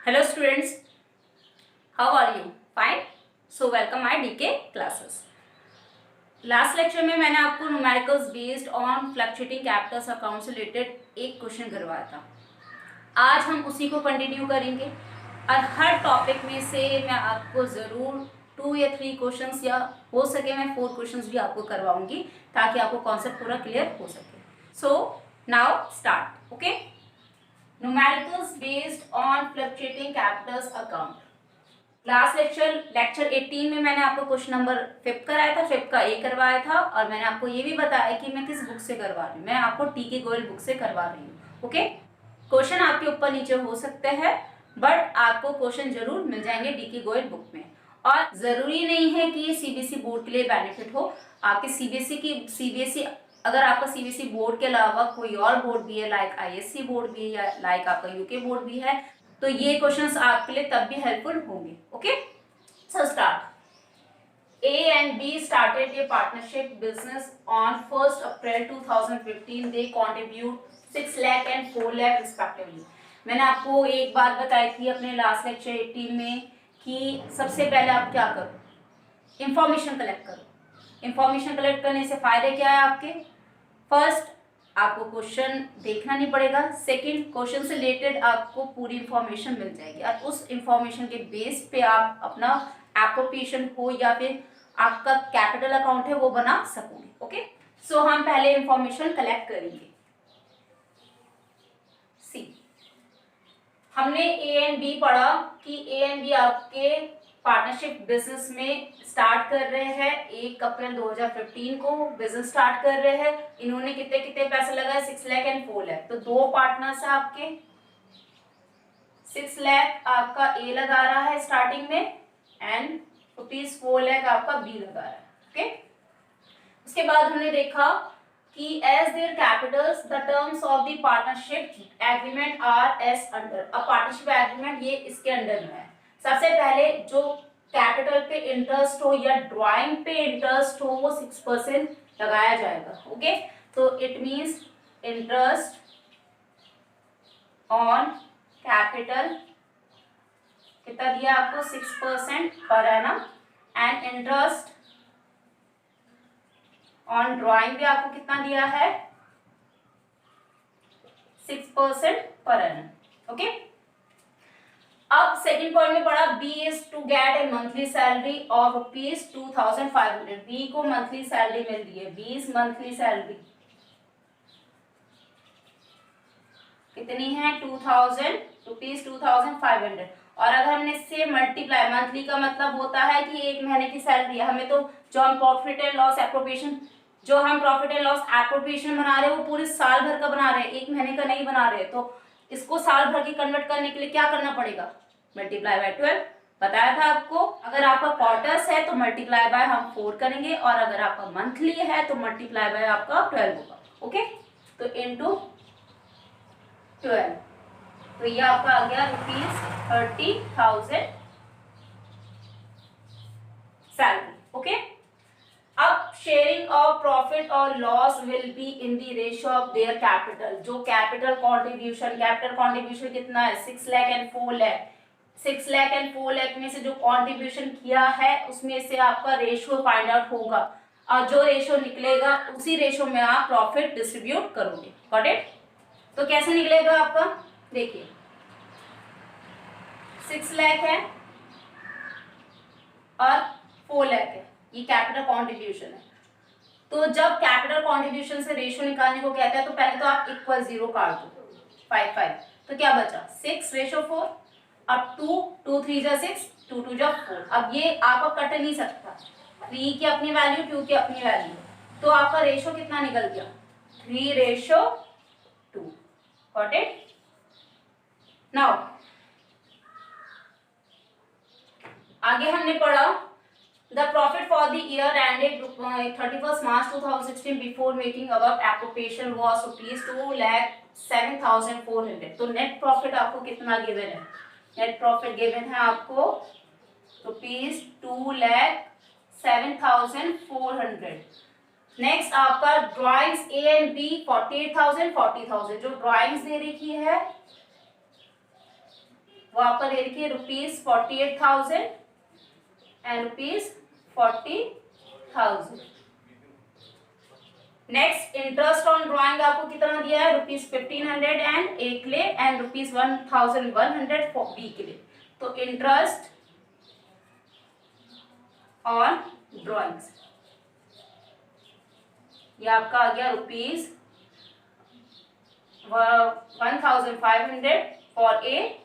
Hello students, how are you? Fine. So welcome my DK classes. Last lecture में मैंने आपको numericals based on fluctuating Capitals account से related एक question करवाया था। आज हम उसी को कंटिन्यू करेंगे और हर टॉपिक में से मैं आपको ज़रूर 2 या 3 क्वेश्चंस या हो सके मैं 4 क्वेश्चंस भी आपको करवाऊंगी ताकि आपको कॉन्सेप्ट पूरा क्लियर हो सके। So now start. Okay, numericals based on fluctuating Capitals account. Last lecture 18 में मैंने आपको क्वेश्चन नंबर 5 कराया था, 5 का ए करवाया था और मैंने आपको ये भी बताया कि मैं किस बुक से करवा रही हूँ। मैं आपको टीके गोयल बुक से करवा रही हूँ। ओके, क्वेश्चन आपके ऊपर नीचे हो सकते हैं बट आपको क्वेश्चन जरूर मिल जाएंगे डीके गोयल बुक में। और जरूरी नहीं है कि ये सीबीएसई बोर्ड के लिए बेनिफिट हो। आपके सीबीएसई अगर आपका सीबीएसई बोर्ड के अलावा कोई और बोर्ड भी है, लाइक आईएससी बोर्ड भी है या लाइक आपका यूके बोर्ड भी है, तो ये क्वेश्चंस आपके लिए तब भी हेल्पफुल होंगे। Okay, so start. A and B started a partnership business on 1st April 2015. They contribute 6 lakh and 4 lakh respectively. मैंने आपको एक बात बताई थी अपने लास्ट लेक्चर 18 में कि सबसे पहले आप क्या करो, इंफॉर्मेशन कलेक्ट करो। इंफॉर्मेशन कलेक्ट करने से फायदे क्या है आपके? फर्स्ट, आपको क्वेश्चन देखना नहीं पड़ेगा। सेकंड, क्वेश्चन से रिलेटेड आपको पूरी इंफॉर्मेशन मिल जाएगी और उस इंफॉर्मेशन के बेस पे आप अपना एप्रोप्रिएशन हो या फिर आपका कैपिटल अकाउंट है वो बना सकोगे। ओके, सो हम पहले इंफॉर्मेशन कलेक्ट करेंगे। सी, हमने ए एंड बी पढ़ा कि ए एंड बी आपके पार्टनरशिप बिजनेस में स्टार्ट कर रहे हैं। 1 अप्रैल 2015 को बिजनेस स्टार्ट कर रहे हैं। इन्होंने कितने कितने पैसे लगाए? 6 लाख एंड 4 लाख। तो दो पार्टनर्स है आपके। 6 लाख आपका ए लगा रहा है स्टार्टिंग में एंड ₹4 लाख आपका बी लगा रहा है। ओके, उसके बाद हमने देखा कि as their capitals the terms of the partnership agreement are as under. अब पार्टनरशिप एग्रीमेंट ये इसके अंडर में है। सबसे पहले जो कैपिटल पे इंटरेस्ट हो या ड्राइंग पे इंटरेस्ट हो वो 6% लगाया जाएगा। ओके, तो it means interest on capital कितना दिया आपको? 6% per annum and interest on drawing भी आपको कितना दिया है? 6% पर एनम। ओके, अब सेकंड पॉइंट में पढ़ा B is to get a monthly salary of ₹2500। B को मंथली सैलरी मिल रही है। 20 मंथली सैलरी कितनी है? ₹2500। और अगर हमने इससे मल्टीप्लाई, मंथली का मतलब होता है कि एक महीने की सैलरी है। हमें तो जो हम प्रॉफिट एंड लॉस एप्रोप्रिएशन बना रहे हैं वो पूरे साल भर का बना रहे हैं, एक महीने का नहीं बना रहे। तो इसको साल भर की कन्वर्ट करने के लिए क्या करना पड़ेगा? Multiply by 12। बताया था आपको। अगर आपका क्वार्टर्स है तो मल्टीप्लाई बाय हम 4 करेंगे और अगर आपका मंथली है तो मल्टीप्लाई बाय आपका 12 होगा। ओके, तो इनटू 12, तो ये आपका आ गया ₹30,000 सैलरी। ओके, अब शेयरिंग ऑफ प्रॉफिट और loss will be in the ratio of their capital. जो कैपिटल कंट्रीब्यूशन कितना है? 6 लाख एंड 4 लाख। 6 लाख एंड 4 लाख में से जो कंट्रीब्यूशन किया है उसमें से आपका रेशियो फाइंड आउट होगा और जो रेशियो निकलेगा उसी रेशियो में आप प्रॉफिट डिस्ट्रीब्यूट करोगे। Got it? तो कैसे निकलेगा आपका? देखिए, 6 लाख है और 4 लाख है, ये कैपिटल कंट्रीब्यूशन है। तो जब कैपिटल कंट्रीब्यूशन से रेशियो निकालने को कहते हैं तो पहले तो आप इक्वल 0 काट दो, 5 तो क्या बचा? 6:4। अब 2 3 जा 6, 2 2 जा 4। अब ये आपका कट नहीं सकता। 3 की अपनी वैल्यू, 2 की अपनी वैल्यू, तो आपका रेशियो कितना निकल गया? 3:2। Got it? नाउ आगे हमने पढ़ा the profit for the year ended 31 March 2016 before making above appropriation was ₹2,07,400। तो नेट प्रॉफिट आपको कितना गिवन है? नेट प्रॉफिट गिवन है आपको ₹2,07,400। नेक्स्ट आपका ड्राइंग्स ए एंड बी 48,000 40,000। जो ड्राइंग्स दे रखी है वो आपका दे रखी है ₹48,000 and ₹40,000। Next interest on drawing आपको कितना दिया है, ₹1,500 एंड ए के लिए एंड ₹1,100 फॉर बी के लिए। तो इंटरेस्ट ऑन ड्राइंग्स ये आपका आ गया ₹1,500 for A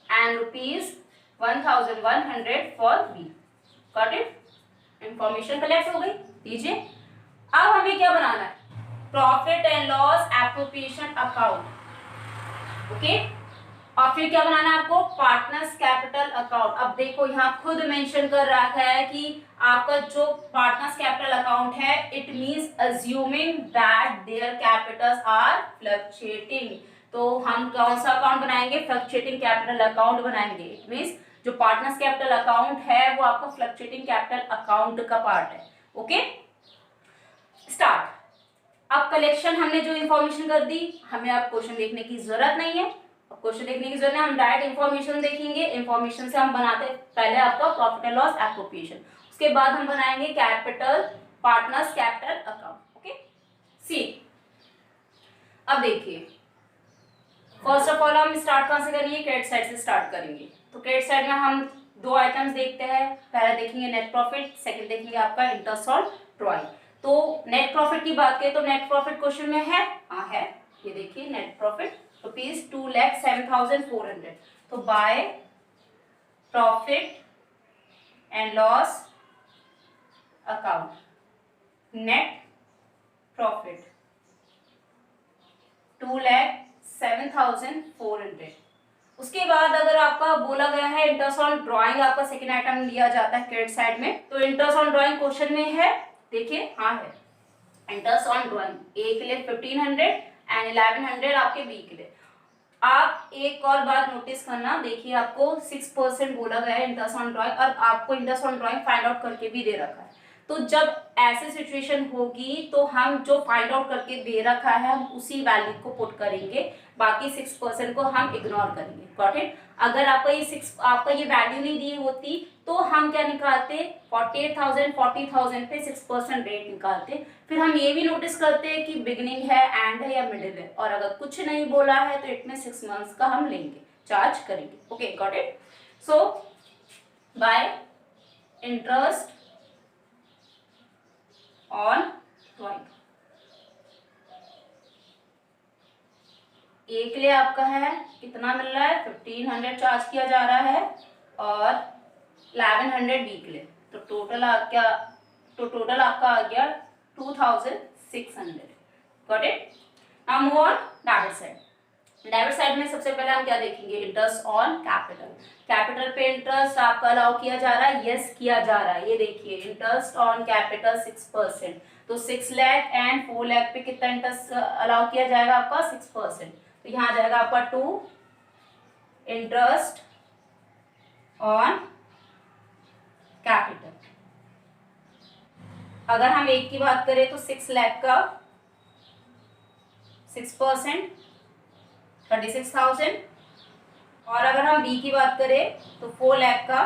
and ₹1,100 for B. Got it? Information collect हो गई। दीजिए अब हमें क्या बनाना है, profit and loss appropriation account. Okay, और फिर क्या बनाना है आपको, पार्टनर्स कैपिटल अकाउंट। अब देखो यहाँ खुद मेंशन कर रखा है कि आपका जो पार्टनर्स कैपिटल अकाउंट है, it means assuming that their capitals are fluctuating. तो हम कौन सा अकाउंट बनाएंगे, फ्लक्चुएटिंग कैपिटल अकाउंट बनाएंगे। इट मींस जो पार्टनर्स कैपिटल अकाउंट है वो आपका फ्लक्चुएटिंग कैपिटल अकाउंट का पार्ट है। Okay, start. अब कलेक्शन हमने जो इंफॉर्मेशन कर दी, हमें अब क्वेश्चन देखने की जरूरत नहीं है। अब क्वेश्चन देखने की जरूरत है, हम डायरेक्ट इंफॉर्मेशन देखेंगे। इंफॉर्मेशन से हम बनाते पहले आपका प्रॉफिट एंड लॉस एप्रोप्रिएशन, उसके बाद हम बनाएंगे capital partners capital account. Okay, see अब देखिए, फर्स्ट ऑफ ऑल हम स्टार्ट कहां से करेंगे, क्रेडिट साइड से स्टार्ट करेंगे। तो क्रेडिट साइड में हम दो आइटम्स देखते हैं, पहला देखेंगे नेट प्रॉफिट, सेकंड देखेंगे आपका इंटरेस्ट ऑन ड्राइंग। तो नेट प्रॉफिट की बात करें तो नेट प्रॉफिट क्वेश्चन में है, हाँ है, ये देखिए नेट प्रॉफिट ₹2,07,400। तो by profit and loss account, net profit 2,07,400। उसके बाद अगर आपका बोला गया है इंटरेस्ट ऑन ड्राइंग, आपका सेकेंड आइटम लिया जाता है क्रेडिट साइड में, तो इंटरेस्ट ऑन ड्राइंग क्वेश्चन में है, देखिए हाँ है, इंटरेस्ट ऑन ड्राइंग ए के लिए 1,500 एंड 1,100 आपके बी के लिए। आप एक और बात नोटिस करना, देखिए आपको 6% बोला गया है इंटरेस्ट ऑन ड्राइंग, और आपको interest on drawing find out करके भी दे रखा है। तो जब ऐसी सिचुएशन होगी तो हम जो फाइंड आउट करके दे रखा है हम उसी वैल्यू को पुट करेंगे, बाकी 6% को हम इग्नोर करेंगे। Got it? अगर आपका ये वैल्यू नहीं दी होती तो हम क्या निकालते, 48,000 40,000 पे 6% रेट निकालते। फिर हम ये भी नोटिस करते हैं कि बिगिनिंग है, एंड है या मिडिल है, और अगर कुछ नहीं बोला है तो इट में 6 मंथ्स का हम लेंगे, चार्ज करेंगे। Okay, got it? So bye interest on drawing ए के लिए आपका है कितना मिल रहा है, 1,500 चार्ज किया जा रहा है, और 1,100 बी के लिए। तो टोटल आपका आ गया 2,600। Got it? Now move on debit side. Debit side में सबसे पहले हम क्या देखेंगे, इंटरेस्ट ऑन कैपिटल। कैपिटल पे इंटरेस्ट आपका अलाउ किया जा रहा है, यस किया जा रहा है। ये देखिए इंटरेस्ट ऑन कैपिटल 6%, तो 6 लाख एंड 4 लाख पे कितना इंटरेस्ट अलाउ किया जाएगा आपका, 6%। तो यहाँ आ जाएगा आपका 2 इंटरेस्ट ऑन कैपिटल। अगर हम एक की बात करें तो 6 लाख का 6% 36,000, और अगर हम बी की बात करें तो 4 लाख का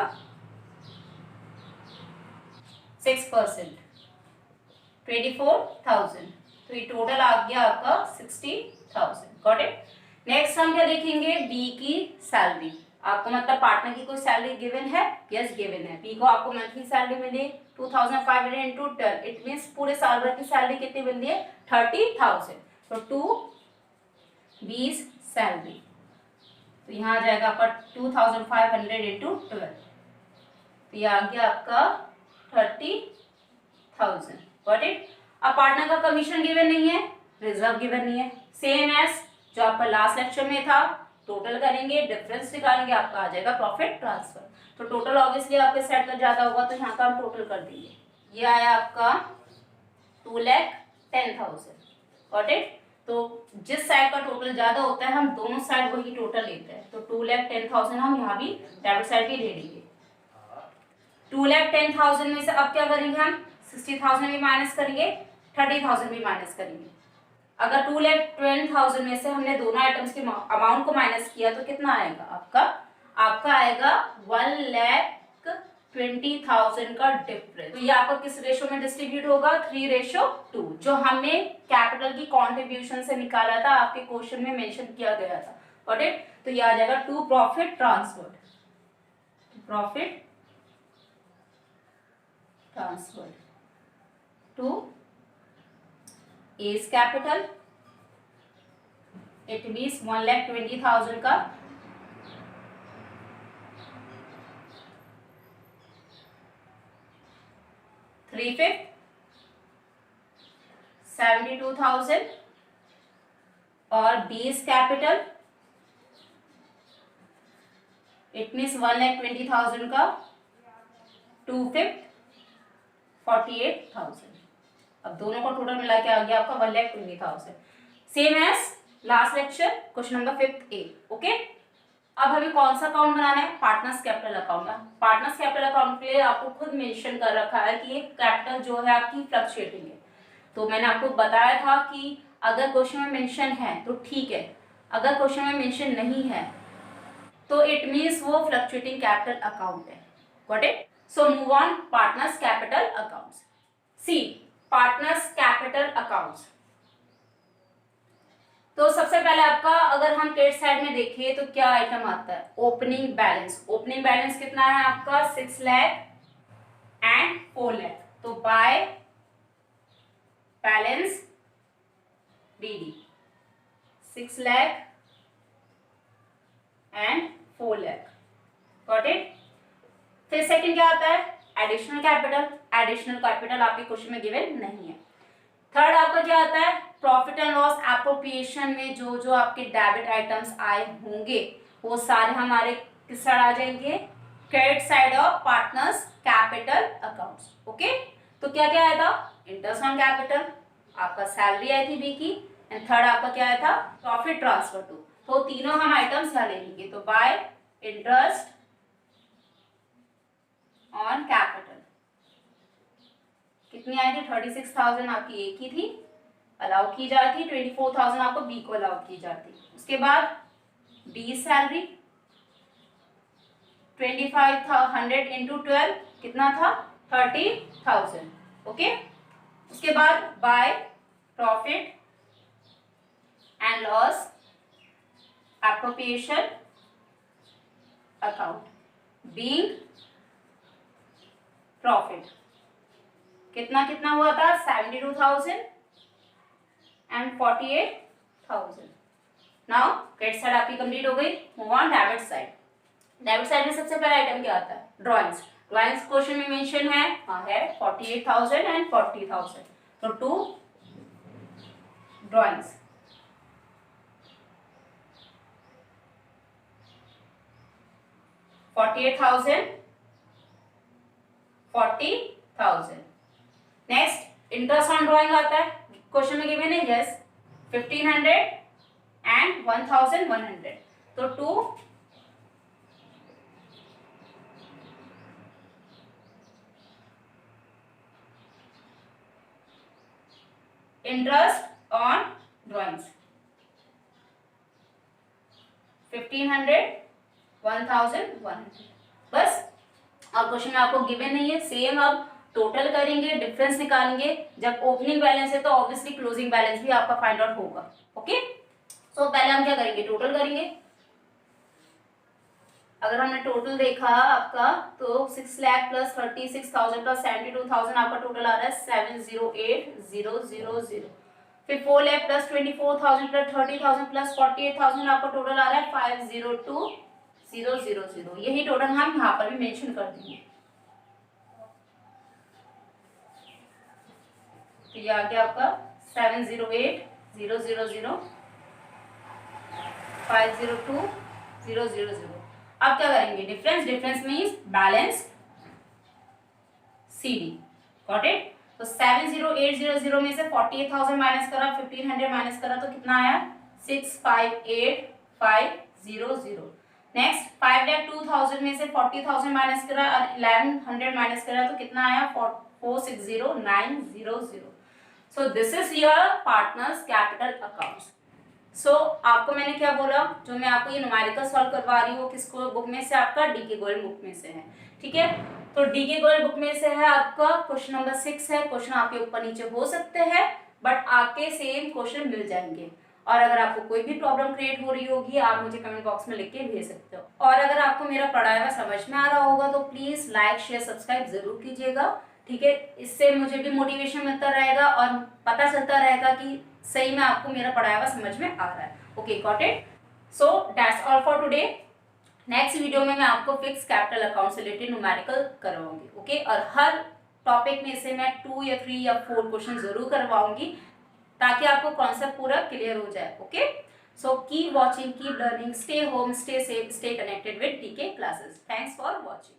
6% 24,000। तो ये टोटल आ गया आपका 60,000। Got it? नेक्स्ट हम क्या देखेंगे, बी की सैलरी। आपको मतलब पार्टनर की कोई सैलरी गिवन है, यस गिवन है। बी को आपको मंथली सैलरी मिली 2,500 इंटू 12, इट मीन्स पूरे साल भर की सैलरी कितनी मिल रही है, 30,000। तो 2 बीस सैलरी, तो यहाँ आ जाएगा आपका 2,500 इंटू 12, तो ये आ गया आपका 30,000। Got it? अब पार्टनर का कमीशन गिवन नहीं है, रिजर्व गिवन नहीं है, सेम एज जो आपका लास्ट लेक्चर में था। टोटल करेंगे, डिफरेंस निकालेंगे, आपका आ जाएगा प्रॉफिट ट्रांसफर। तो टोटल ऑब्वियसली आपके सेट का ज्यादा होगा तो यहाँ का हम टोटल कर देंगे। ये आया आपका 2,10,000। Got it? तो जिस साइड का टोटल ज्यादा होता है हम दोनों साइड वही टोटल लेते हैं। तो 2,10,000 हम यहाँ भी डेबिट साइड भी ले लेंगे। 2,10,000 में से अब क्या करेंगे हम, 60,000 भी माइनस करेंगे, 30,000 भी माइनस करेंगे। अगर 2,20,000 में से हमने दोनों आइटम्स के अमाउंट को माइनस किया तो कितना आएगा आपका? आपका आएगा 1,20,000 का डिफरेंस। तो ये आपका किस रेशो में डिस्ट्रीब्यूट होगा? 3:2, जो हमने कैपिटल की कॉन्ट्रीब्यूशन से निकाला था, आपके क्वेश्चन में मेंशन किया गया था। Got it? तो ये आ जाएगा to profit transfer, profit transfer to A's capital. It means 1,20,000 का 3/5 72,000 और बीस कैपिटल इट मीन्स 1,20,000 का 2/5 48,000। अब दोनों का टोटल मिला के आ गया आपका 1,20,000। Same as last lecture, question number 5 A. Okay, अब हमें कौन सा अकाउंट बनाना है? Partners capital account. Partners capital account के लिए आपको खुद मेंशन कर रखा है कि ये कैपिटल जो है आपकी फ्लक्चुएटिंग है। तो मैंने आपको बताया था कि अगर क्वेश्चन में मेंशन है तो ठीक है, अगर क्वेश्चन में मेंशन नहीं है तो इट मीन्स वो फ्लक्चुएटिंग कैपिटल अकाउंट है। Got it? So move on, partners capital accounts. C partners capital accounts. तो सबसे पहले आपका अगर हम क्रेडिट साइड में देखें तो क्या आइटम आता है? Opening balance. ओपनिंग बैलेंस कितना है आपका? 6 लाख एंड 4 लाख। तो by balance DD 6 lakh and 4 lakh. Got it? फिर सेकंड क्या आता है? Additional capital. एडिशनल कैपिटल आपके क्वेश्चन में गिवन नहीं है। थर्ड आपका क्या आता है? प्रॉफिट एंड लॉस एप्रोप्रिएशन में जो जो आपके डेबिट आइटम्स आए होंगे वो सारे हमारे किस साइड आ जाएंगे? Credit side of partners capital accounts. Okay, तो क्या क्या आया था? इंटरेस्ट ऑन कैपिटल, आपका सैलरी आई थी बी की, एंड थर्ड आपका क्या आया था? Profit transfer to. तो तीनों हम आइटम्स यहाँ ले लेंगे। तो बाय इंटरेस्ट ऑन कैपिटल कितनी आई थी? 36,000 आपकी एक ही थी, अलाउ की जाती। 24,000 आपको बी को अलाउ की जाती। उसके बाद बी सैलरी 2500 इंटू 12 कितना था? 30,000। ओके, उसके बाद by profit and loss appropriation account being profit कितना कितना हुआ था? 72,000 एंड 48,000। नाउ क्रेडिट साइड आपकी कंप्लीट हो गई। Move on debit side. Debit side में सबसे पहला आइटम क्या आता है? ड्रॉइंग्स। ड्रॉइंग्स क्वेश्चन में मेंशन है, हाँ है 48,000 एंड 40,000। तो 2 drawings. $48,000 $40,000। Next interest on drawing आता है, क्वेश्चन में गिवन है, यस 1,500 एंड 1,100। तो 2 इंटरेस्ट ऑन ड्रॉइंग्स 1,500 1,100। बस, और क्वेश्चन में आपको गिवन नहीं है। सेम अब टोटल करेंगे, डिफरेंस निकालेंगे। जब ओपनिंग बैलेंस है तो ऑब्वियसली क्लोजिंग बैलेंस भी आपका फाइंड आउट होगा। ओके, सो पहले हम क्या करेंगे? टोटल करेंगे। अगर हमने टोटल देखा आपका तो 6 लाख प्लस 36,000 प्लस 72,000 आपका टोटल आ रहा है 708,000। फिर 4 लाख प्लस 24,000 प्लस 30,000 प्लस 48,000 आपका टोटल आ रहा है 502,000। यही टोटल हम यहाँ पर भी मेंशन कर देंगे। तो ये आ गया आपका 708,000 502,000। अब क्या करेंगे? Difference. Difference means balance CD। Got it? तो 708,000 में से 48,000 माइनस करा, 1,500 माइनस करा तो कितना आया? 658,500। नेक्स्ट 5,02,000 में से 40,000 माइनस करा और 1,100 माइनस करा तो कितना आया? 460,900। So this is your partners capital accounts. So आपको मैंने क्या बोला, जो मैं आपको ये न्यूमेरिकल सॉल्व करवा रही हूँ किसको बुक में से, आपका डीके गोयल बुक में से है, ठीक है। तो डीके गोयल बुक में से है आपका क्वेश्चन नंबर 6 है। क्वेश्चन आपके ऊपर नीचे हो सकते हैं बट आपके सेम क्वेश्चन मिल जाएंगे। और अगर आपको कोई भी प्रॉब्लम क्रिएट हो रही होगी आप मुझे कमेंट बॉक्स में लिख के भेज सकते हो। और अगर आपको मेरा पढ़ाया हुआ समझ में आ रहा होगा तो प्लीज लाइक शेयर सब्सक्राइब जरूर कीजिएगा, ठीक है। इससे मुझे भी मोटिवेशन मिलता रहेगा और पता चलता रहेगा कि सही में आपको मेरा पढ़ाया हुआ समझ में आ रहा है। Okay, got it. So that's all for today. Next video में मैं आपको फिक्स कैपिटल अकाउंट से रिलेटेड न्यूमेरिकल करवाऊंगी, ओके। और हर टॉपिक में से मैं 2 या 3 या 4 क्वेश्चन जरूर करवाऊंगी ताकि आपको कॉन्सेप्ट पूरा क्लियर हो जाए, okay. So keep watching, keep learning, stay home, stay safe, stay connected with DK classes. Thanks for watching.